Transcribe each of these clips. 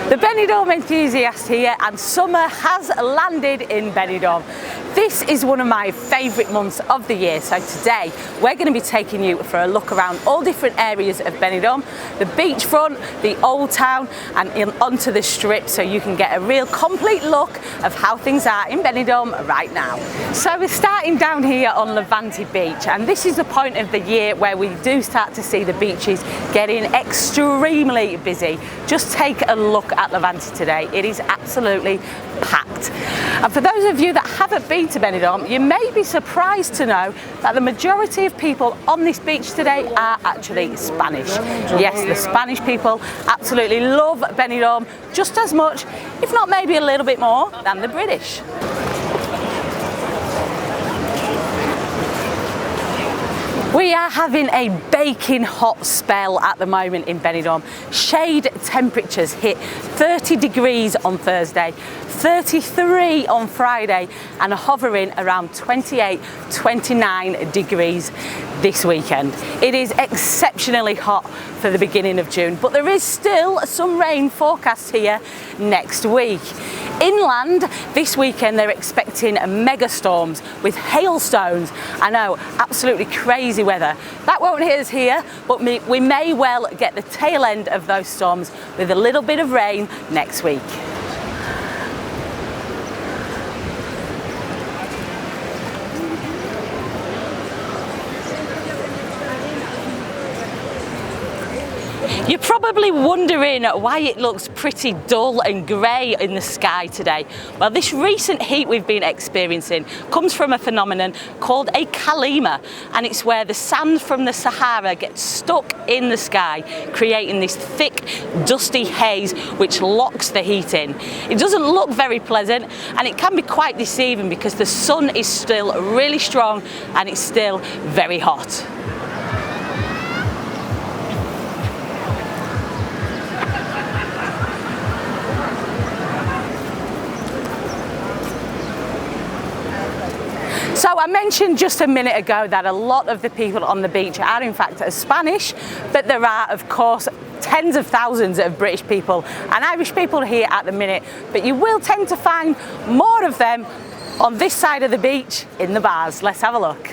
The Benidorm Enthusiast here, and summer has landed in Benidorm. This is one of my favourite months of the year, so today we're going to be taking you for a look around all different areas of Benidorm, the beachfront, the old town and onto the strip, so you can get a real complete look of how things are in Benidorm right now. So we're starting down here on Levante beach, and this is the point of the year where we do start to see the beaches getting extremely busy. Just take a look at Levante today. It is absolutely packed. And for those of you that haven't been to Benidorm, you may be surprised to know that the majority of people on this beach today are actually Spanish. Yes, the Spanish people absolutely love Benidorm just as much, if not maybe a little bit more, than the British. We are having a baking hot spell at the moment in Benidorm. Shade temperatures hit 30 degrees on Thursday, 33 on Friday, and hovering around 28, 29 degrees this weekend. It is exceptionally hot for the beginning of June, but there is still some rain forecast here next week. Inland this weekend they're expecting mega storms with hailstones. I know, absolutely crazy weather. That won't hit us here, but we may well get the tail end of those storms with a little bit of rain next week. You're probably wondering why it looks pretty dull and grey in the sky today. Well, this recent heat we've been experiencing comes from a phenomenon called a kalima, and it's where the sand from the Sahara gets stuck in the sky, creating this thick, dusty haze which locks the heat in. It doesn't look very pleasant, and it can be quite deceiving because the sun is still really strong and it's still very hot. So I mentioned just a minute ago that a lot of the people on the beach are in fact Spanish, but there are of course tens of thousands of British people and Irish people here at the minute, but you will tend to find more of them on this side of the beach in the bars. Let's have a look.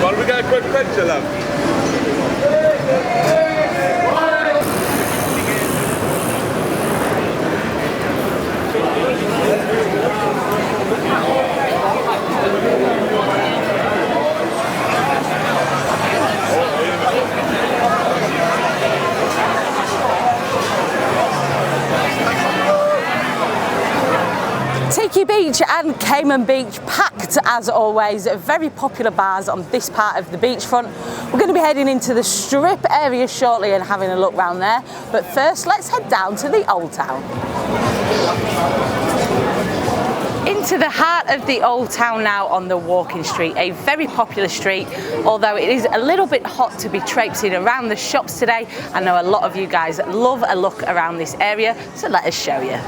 Well, we got a quick picture, love. Tiki Beach and Cayman Beach packed as always, very popular bars on this part of the beachfront. We're going to be heading into the strip area shortly and having a look round there, but first let's head down to the old town. Into the heart of the old town now on the walking street, a very popular street, although it is a little bit hot to be traipsing around the shops today. I know a lot of you guys love a look around this area, so let us show you.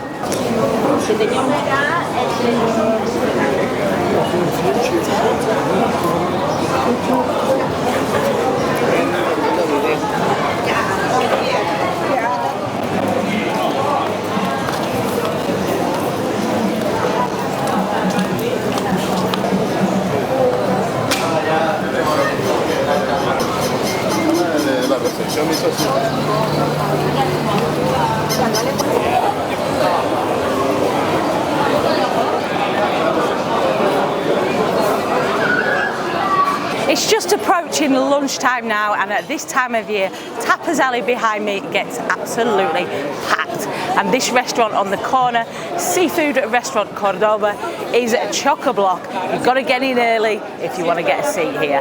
It's just approaching lunchtime now, and at this time of year, Tapas Alley behind me gets absolutely packed. And this restaurant on the corner, Seafood Restaurant Cordoba, is chock-a-block. You've got to get in early if you want to get a seat here.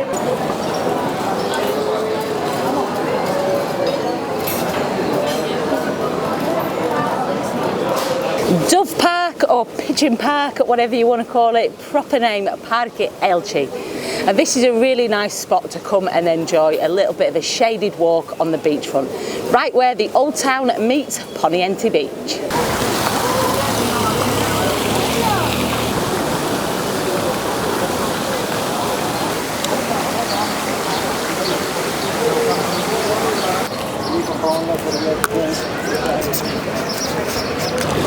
Dove Park or Pigeon Park, whatever you want to call it, proper name Parque Elche. And this is a really nice spot to come and enjoy a little bit of a shaded walk on the beachfront, right where the old town meets Poniente Beach.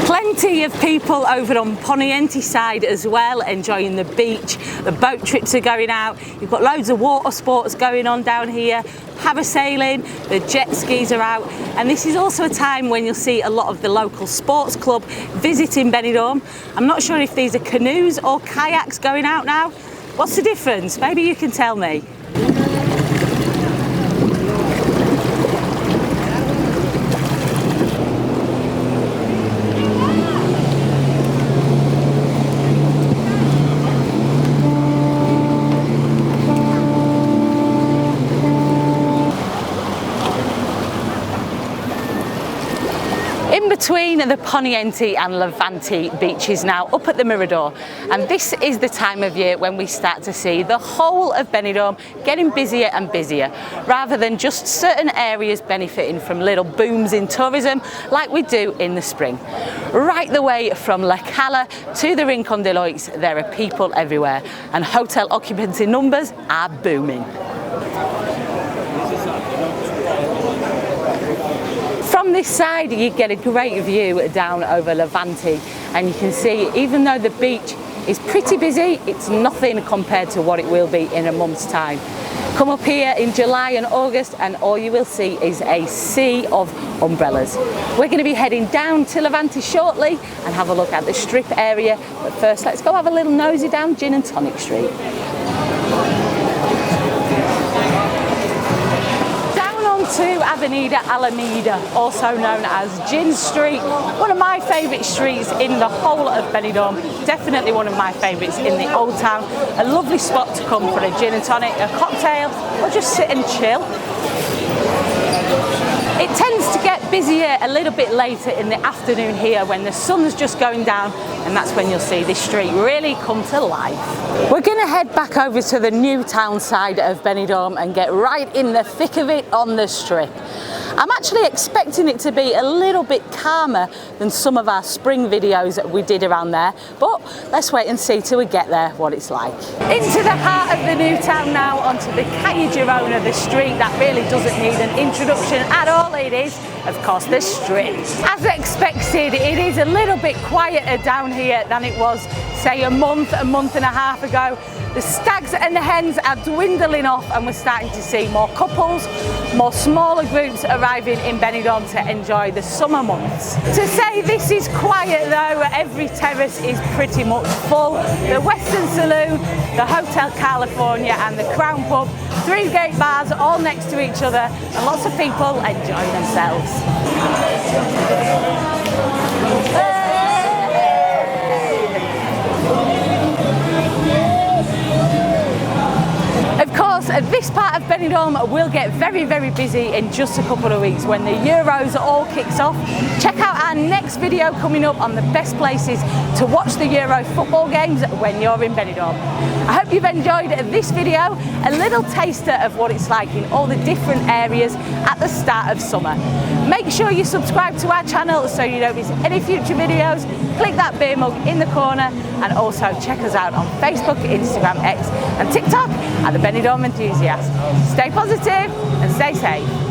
Plenty of people over on Poniente side as well, enjoying the beach. The boat trips are going out. You've got loads of water sports going on down here. Parasailing, the jet skis are out. And this is also a time when you'll see a lot of the local sports club visiting Benidorm. I'm not sure if these are canoes or kayaks going out now. What's the difference? Maybe you can tell me. Between the Poniente and Levante beaches now, up at the Mirador, and this is the time of year when we start to see the whole of Benidorm getting busier and busier, rather than just certain areas benefiting from little booms in tourism like we do in the spring. Right the way from La Cala to the Rincon de Loix, there are people everywhere, and hotel occupancy numbers are booming. From this side you get a great view down over Levante, and you can see even though the beach is pretty busy, it's nothing compared to what it will be in a month's time. Come up here in July and August and all you will see is a sea of umbrellas. We're going to be heading down to Levante shortly and have a look at the strip area, but first let's go have a little nosy down Gin and Tonic Street. To Avenida Alameda, also known as Gin Street, one of my favourite streets in the whole of Benidorm, definitely one of my favourites in the Old Town, a lovely spot to come for a gin and tonic, a cocktail, or just sit and chill. It tends to get busier a little bit later in the afternoon here when the sun's just going down, and that's when you'll see this street really come to life. We're going to head back over to the new town side of Benidorm and get right in the thick of it on the strip. I'm actually expecting it to be a little bit calmer than some of our spring videos that we did around there, but let's wait and see till we get there what it's like. Into the heart of the new town now, onto the Calle Girona, the street that really doesn't need an introduction at all. It is, of course, the strip. As expected, it is a little bit quieter down here than it was, say, a month and a half ago. The stags and the hens are dwindling off, and we're starting to see more couples, more smaller groups arriving in Benidorm to enjoy the summer months. To say this is quiet though, every terrace is pretty much full. The Western Saloon, the Hotel California and the Crown Pub, 3 gate bars all next to each other, and lots of people enjoying themselves. Of course, this part of Benidorm will get very, very busy in just a couple of weeks when the Euros all kicks off. Check out our next video coming up on the best places to watch the Euro football games when you're in Benidorm. I hope you've enjoyed this video, a little taster of what it's like in all the different areas at the start of summer. Make sure you subscribe to our channel so you don't miss any future videos. Click that beer mug in the corner, and also check us out on Facebook, Instagram, X and TikTok at the Benidorm Enthusiast. Stay positive and stay safe.